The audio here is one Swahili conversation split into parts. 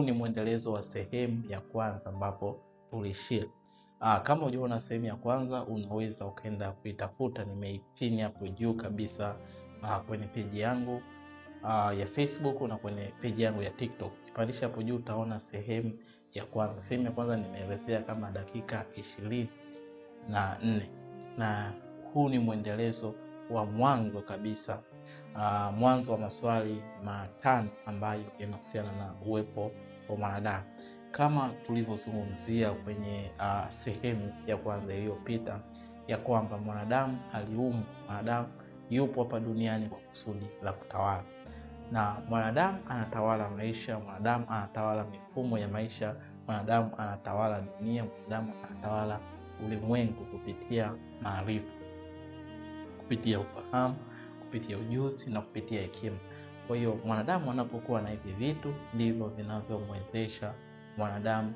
ni mwendelezo wa sehemu ya kwanza ambapo tulishia. Kama hujaona sehemu ya kwanza, unaweza ukaenda kuitafuta, nimeipini hapo juu kabisa kwenye page yangu ya Facebook na kwenye page yangu ya TikTok. Ukipandisha hapo juu utaona sehemu ya kwanza. Sehemu ya kwanza nimeelezea kama dakika 24 na huu ni mwendelezo wa mwanzo kabisa, mwanzo wa maswali 5 ambayo yanahusiana na uwepo wa mwanadamu. Kama tulivyozungumzia kwenye sehemu ya kwanza iliyopita, ya kwamba mwanadamu aliumbwa, mwanadamu yupo hapa duniani kwa kusudi la kutawala, na mwanadamu anatawala maisha, mwanadamu anatawala mifumo ya maisha, mwanadamu anatawala dunia, mwanadamu anatawala ulimwengu kupitia maarifa, kupitia ufahamu, kupitia ujuzi na kupitia hekima. Kwa hiyo mwanadamu anapokuwa na hivi vitu, ndivyo vinavyomwezesha mwanadamu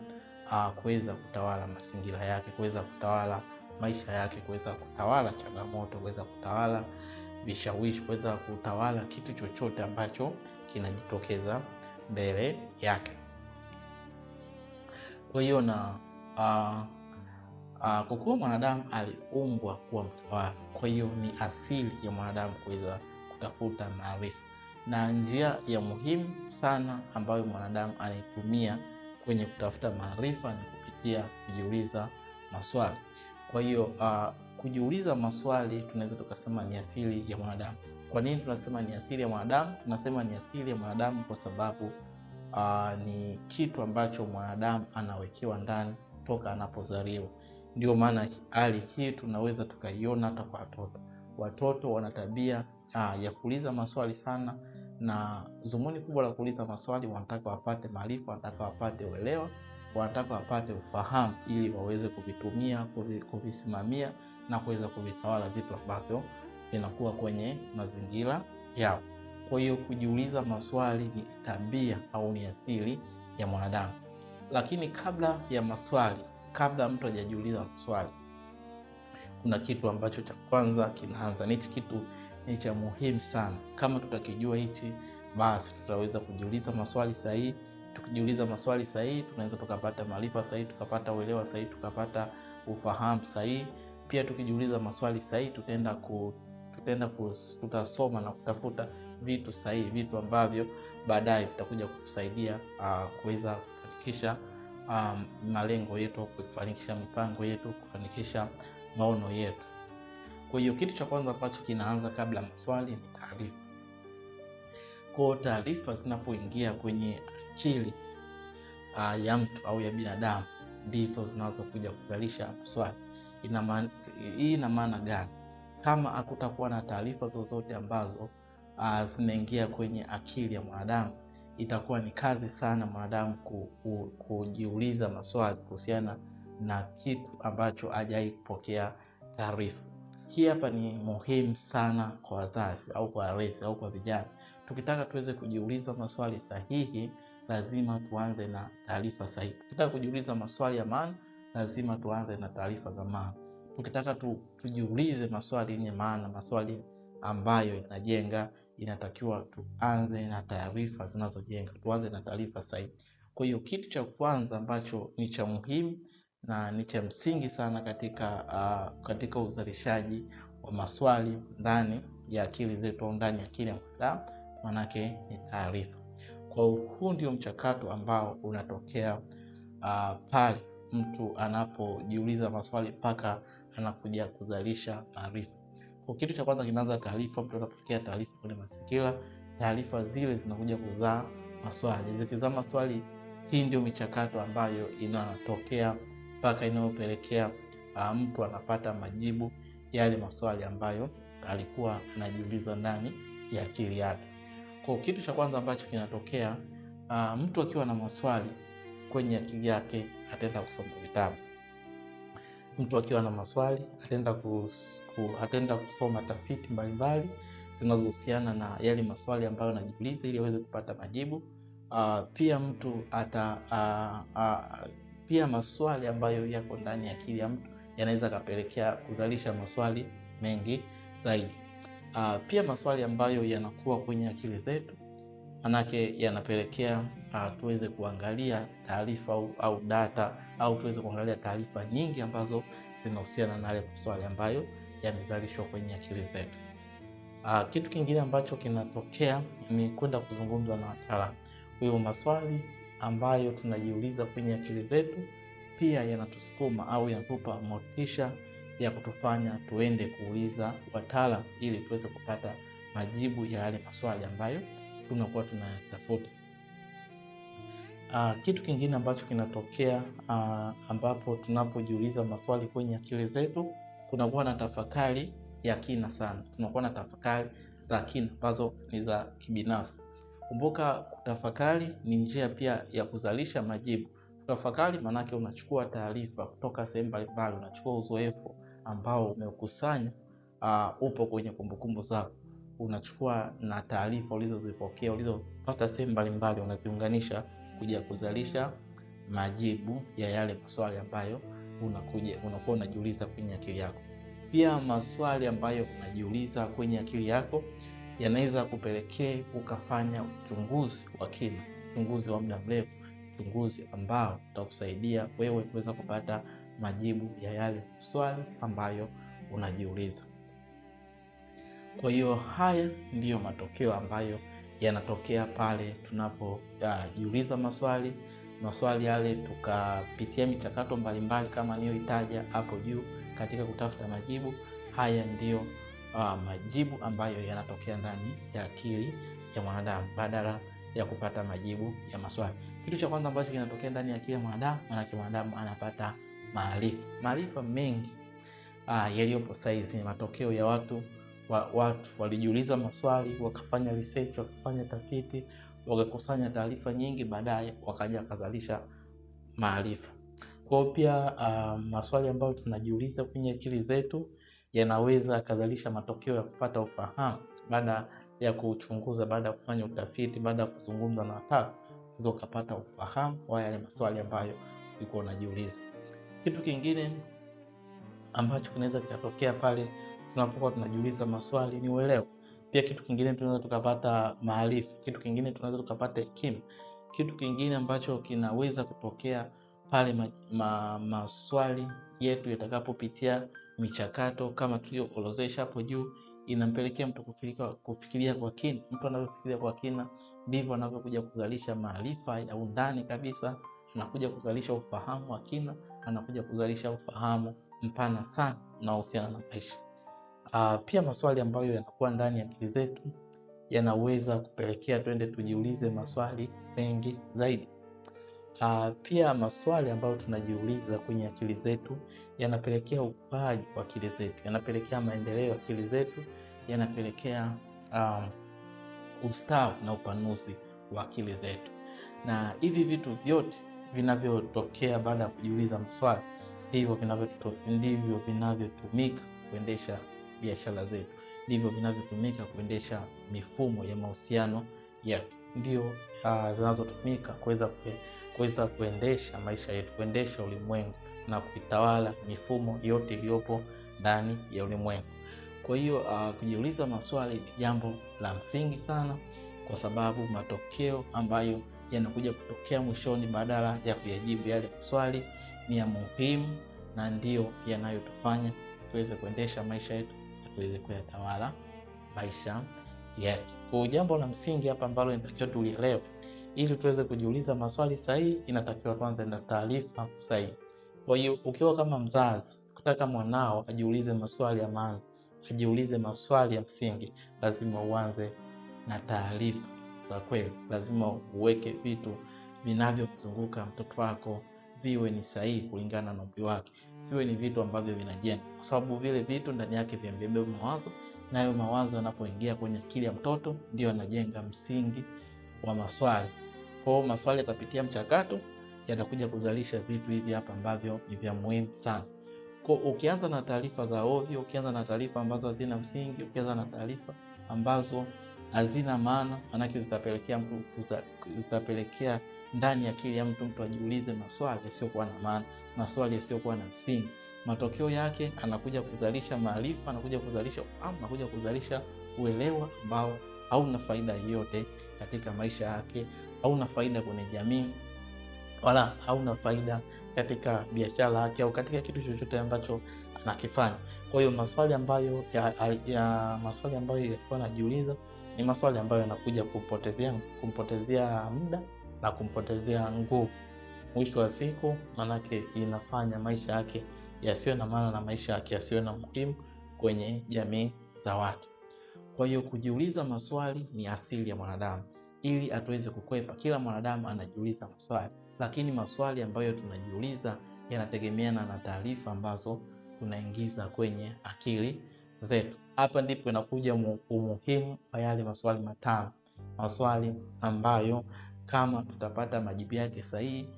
kuweza kutawala mazingira yake, kuweza kutawala maisha yake, kuweza kutawala changamoto, kuweza kutawala vishawishi, kuweza kutawala kitu chochote ambacho kinajitokeza mbele yake. Kwa hiyo na kwa kuwa mwanadamu aliumbwa kuwa mtawala, kwa hiyo ni asili ya mwanadamu kuweza kutafuta maarifa, na njia ya muhimu sana ambayo mwanadamu anaitumia kwenye kutafuta maarifa ni kupitia kujiuliza maswali. Kwa hiyo kujiuliza maswali tunaweza tukasema ni asili ya mwanadamu. Kwa nini tunasema ni asili ya mwanadamu? Tunasema ni asili ya mwanadamu kwa sababu ni kitu ambacho mwanadamu anawekewa ndani toka anapozaliwa. Ndio maana hali hii tunaweza tukaiona hata kwa watoto. Watoto wana tabia ya kuuliza maswali sana, na dhumuni kubwa la kuuliza maswali, wanataka wapate maarifa, wanataka wapate uelewa, wanataka wapate ufahamu ili waweze kuvitumia, kuvisimamia na kuweza kuvitawala vitu ambavyo vinakuwa kwenye mazingira yao. Kwa hiyo kujiuliza maswali ni tabia au ni asili ya mwanadamu. Lakini kabla ya maswali, kabla mtu hajajiuliza maswali, kuna kitu ambacho cha kwanza kinaanza. Hichi kitu ni cha muhimu sana. Kama tutakijua hichi, basi tutaweza kujiuliza maswali sahihi. Tukijiuliza maswali sahihi, tunaweza tukapata maarifa sahihi, tukapata uelewa sahihi, tukapata ufahamu sahihi. Pia tukijiuliza maswali sahihi, tutasoma na kutafuta vitu sahihi, vitu ambavyo baadaye vitakuja kutusaidia kuweza kufanikisha malengo yetu, kufanikisha mipango yetu, kufanikisha maono yetu. Kwa hiyo kitu cha kwanza ambacho kinaanza kabla maswali ni taarifa. Kwa taarifa zinapoingia kwenye akili ya mtu au ya binadamu, ndizo zinazokuja kuzalisha maswali. Hii ina maana gani? Kama hakutakuwa na taarifa zozote ambazo zinaingia kwenye akili ya mwanadamu, itakuwa ni kazi sana mwanadamu kujiuliza maswali kuhusiana na kitu ambacho hajawahi kupokea taarifa. Hii hapa ni muhimu sana kwa wazazi au kwa walezi au kwa vijana. Tukitaka tuweze kujiuliza maswali sahihi, lazima tuanze na taarifa sahihi. Tukitaka kujiuliza maswali ya maana, lazima tuanze na taarifa za maana. Tukitaka tujiulize maswali yenye maana, maswali ambayo yanajenga, inatakiwa tuanze na taarifa zinazojenga, tuanze na taarifa sahihi. Kwa hiyo kitu cha kwanza ambacho ni cha muhimu na ni cha msingi sana katika uzalishaji wa maswali ndani ya akili zetu, ndani ya akili ya mwanadamu, manake ni taarifa. Kwa huu ndio mchakato ambao unatokea pale mtu anapojiuliza maswali mpaka anakuja kuzalisha maarifa. Kwa kitu cha kwanza kinaanza taarifa. Mtu anapokea taarifa kwenye mazingira, taarifa zile zinakuja kuzaa maswali. Zikizaa maswali, hii ndio michakato ambayo inatokea mpaka inayopelekea mtu anapata majibu yale maswali ambayo alikuwa anajiuliza ndani ya akili yake. Kwa kitu cha kwanza ambacho kinatokea, mtu akiwa na maswali kwenye akili yake ataenda kusoma vitabu. Mtu akiwa na maswali ataenda kusoma tafiti mbalimbali zinazohusiana na yale maswali ambayo anajiuliza ili aweze kupata majibu. Pia mtu pia maswali ambayo yako ndani ya akili ya mtu yanaweza kapelekea kuzalisha maswali mengi zaidi. Pia maswali ambayo yanakuwa kwenye akili zetu manake yanapelekea tuweze kuangalia taarifa au data au tuweze kuangalia taarifa nyingi ambazo zinahusiana na yale maswali ambayo yamezalishwa kwenye akili zetu. Kitu kingine ambacho kinatokea ni kwenda kuzungumza na wataalamu. Kwa hiyo maswali ambayo tunajiuliza kwenye akili zetu pia yanatusukuma au yanatupa motisha ya kutufanya tuende kuuliza wataalamu ili tuweze kupata majibu ya yale maswali ambayo tunakuwa tunatafuta. Kitu kingine ambacho kinatokea ambapo tunapojiuliza maswali kwenye akili zetu, kunakuwa na tafakari ya kina sana. Tunakuwa na tafakari za kina ambazo ni za kibinafsi. Kumbuka, kutafakari ni njia pia ya kuzalisha majibu. Kutafakari maanake unachukua taarifa kutoka sehemu mbalimbali, unachukua uzoefu ambao umeukusanya, upo kwenye kumbukumbu zako. Unachukua na taarifa ulizozipokea, ulizopata sehemu mbalimbali, unaziunganisha kuja kuzalisha majibu ya yale maswali ambayo unakuwa unajiuliza kwenye akili yako. Pia maswali ambayo unajiuliza kwenye akili yako yanaweza kupelekea ukafanya uchunguzi wa kina, uchunguzi wa muda mrefu, uchunguzi ambao utakusaidia wewe kuweza kupata majibu ya yale maswali ambayo unajiuliza. Kwa hiyo haya ndiyo matokeo ambayo yanatokea pale tunapojiuliza maswali yale, tukapitia michakato mbalimbali kama niliyoitaja hapo juu katika kutafuta majibu. Haya ndiyo majibu ambayo yanatokea ndani ya akili ya mwanadamu badala ya kupata majibu ya maswali. Kitu cha kwanza ambacho kinatokea ndani ya akili ya mwanadamu, maana mwanadamu anapata maarifa mengi yaliyopo saizi. Ni matokeo ya watu walijiuliza maswali, wakafanya research, wakafanya tafiti, wakakusanya taarifa nyingi, baadaye wakaja kuzalisha maarifa. Kwa hiyo pia maswali ambayo tunajiuliza kwenye akili zetu yanaweza kuzalisha matokeo ya kupata ufahamu baada ya kuchunguza, baada ya kufanya utafiti, baada ya kuzungumza na wataalamu, hizo kupata ufahamu wa yale maswali ambayo uko unajiuliza. Kitu kingine ambacho kinaweza kutokea pale tunapokuwa tunajiuliza maswali ni uelewa. Pia kitu kingine tunaweza tukapata maarifa, kitu kingine tunaweza tukapata hekima. Kitu kingine ambacho kinaweza kutokea pale maswali yetu yatakapopitia michakato kama tuliyoorodhesha hapo juu, inampelekea mtu kufikiria kwa kina. Mtu anapofikiria kwa kina ndivyo anavyokuja kuzalisha maarifa ya undani kabisa, anakuja kuzalisha ufahamu wa kina, anakuja kuzalisha ufahamu mpana sana unaohusiana na maisha. Pia maswali ambayo yanakuwa ndani ya akili zetu yanaweza kupelekea twende tujiulize maswali mengi zaidi. Pia maswali ambayo tunajiuliza kwenye akili zetu yanapelekea ukuaji wa akili zetu, yanapelekea maendeleo ya akili zetu, yanapelekea ustawi na upanuzi wa akili zetu. Na hivi vitu vyote vinavyotokea baada ya kujiuliza maswali ndivyo vinavyotumika kuendesha biashara zetu, ndivyo vinavyotumika kuendesha mifumo ya mahusiano yetu, ndio zinazotumika kuweza kuendesha maisha yetu, kuendesha ulimwengu na kuitawala mifumo yote iliyopo ndani ya ulimwengu. Kwa hiyo kujiuliza maswali ni jambo la msingi sana, kwa sababu matokeo ambayo yanakuja kutokea mwishoni badala ya kuyajibu yale maswali ni ya muhimu na ndio yanayotufanya tuweze kuendesha maisha yetu na tuweze kuyatawala maisha yetu. Kwa jambo la msingi hapa ambalo inatakiwa tulielewe, ili tuweze kujiuliza maswali sahihi, inatakiwa kwanza na taarifa sahihi. Kwa hiyo ukiwa kama mzazi kutaka mwanao ajiulize maswali ya maana, ajiulize maswali ya msingi, lazima uanze na taarifa za kweli. Lazima uweke vitu vinavyomzunguka mtoto wako viwe ni sahihi kulingana na umri wake, viwe ni vitu ambavyo vinajenga, kwa sababu vile vitu ndani yake vimebeba mawazo, na hayo mawazo yanapoingia kwenye akili ya mtoto ndio yanajenga msingi wa maswali. Kwa hiyo maswali yatapitia mchakato, yatakuja kuzalisha vitu hivi hapa ambavyo ni vya muhimu sana. Kwa ukianza na taarifa za ovyo, ukianza na taarifa ambazo hazina msingi, ukianza na taarifa ambazo hazina maana, manake zitapelekea ndani ya akili ya mtu ajiulize maswali yasiyokuwa na maana, maswali yasiyokuwa na msingi. Matokeo yake anakuja kuzalisha maarifa, anakuja kuzalisha ufahamu, anakuja kuzalisha uelewa ambao hauna faida yoyote katika maisha yake, hauna faida kwenye jamii, wala hauna faida katika biashara yake au katika kitu chochote ambacho anakifanya. Kwa hiyo maswali ambayo maswali ambayo yalikuwa anajiuliza ni maswali ambayo yanakuja kumpotezea muda na kumpotezea nguvu. Mwisho wa siku manake inafanya maisha yake yasiwe na maana na maisha yake yasiwe na muhimu kwenye jamii za watu. Kwa hiyo kujiuliza maswali ni asili ya mwanadamu, ili atuweze kukwepa. Kila mwanadamu anajiuliza maswali, lakini maswali ambayo tunajiuliza yanategemeana na taarifa ambazo tunaingiza kwenye akili zetu. Hapa ndipo inakuja umuhimu wa yale maswali matano, maswali ambayo kama tutapata majibu yake sahihi,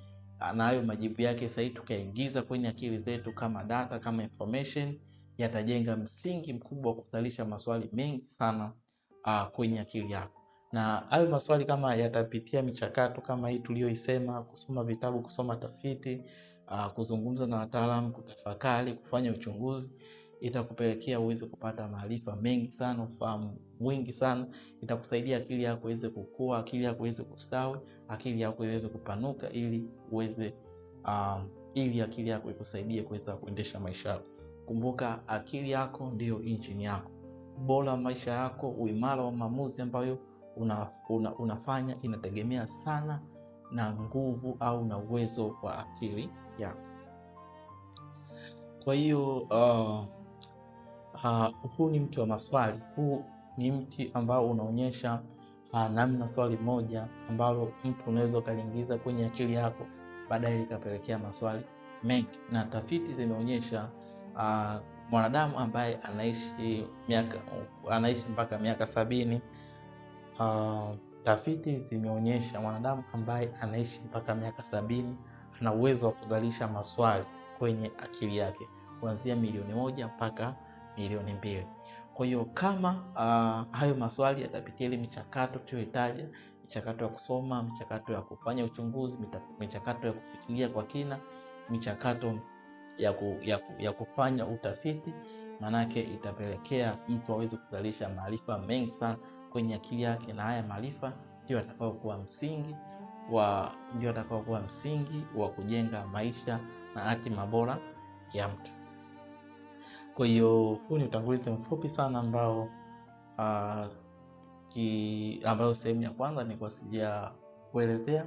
na hayo majibu yake sahihi tukaingiza kwenye akili zetu kama data, kama information, yatajenga msingi mkubwa wa kuzalisha maswali mengi sana kwenye akili yako. Na hayo maswali kama yatapitia michakato kama hii tuliyoisema, kusoma vitabu, kusoma tafiti, kuzungumza na wataalamu, kutafakari, kufanya uchunguzi, itakupelekea uweze kupata maarifa mengi sana, ufahamu mwingi sana. Itakusaidia akili yako iweze kukua, akili yako iweze kustawi, akili yako iweze kupanuka, ili akili yako ikusaidie kuweza kuendesha maisha yako. Kumbuka, akili yako ndiyo injini yako. Bora maisha yako, uimara wa maamuzi ambayo unafanya inategemea sana na nguvu au na uwezo wa akili yako. Kwa hiyo huu ni mti wa maswali. Huu ni mti ambao unaonyesha namna swali moja ambalo mtu unaweza ukaliingiza kwenye akili yako, baadaye likapelekea maswali mengi. Na tafiti zimeonyesha mwanadamu ambaye anaishi mpaka miaka 70, tafiti zimeonyesha mwanadamu ambaye anaishi mpaka miaka 70 ana uwezo wa kuzalisha maswali kwenye akili yake kuanzia 1,000,000 mpaka 2,000,000. Kwa hiyo kama hayo maswali yatapitia ile michakato tuliyotaja, michakato ya kusoma, michakato ya kufanya uchunguzi, michakato ya kufikiria kwa kina, michakato ya kufanya utafiti, manake itapelekea mtu aweze kuzalisha maarifa mengi sana kwenye akili yake, na haya maarifa ndio atakayokuwa msingi wa kujenga maisha na hatima bora ya mtu. Kwa hiyo huu ni utangulizi mfupi sana ambao sehemu ya kwanza ni kuelezea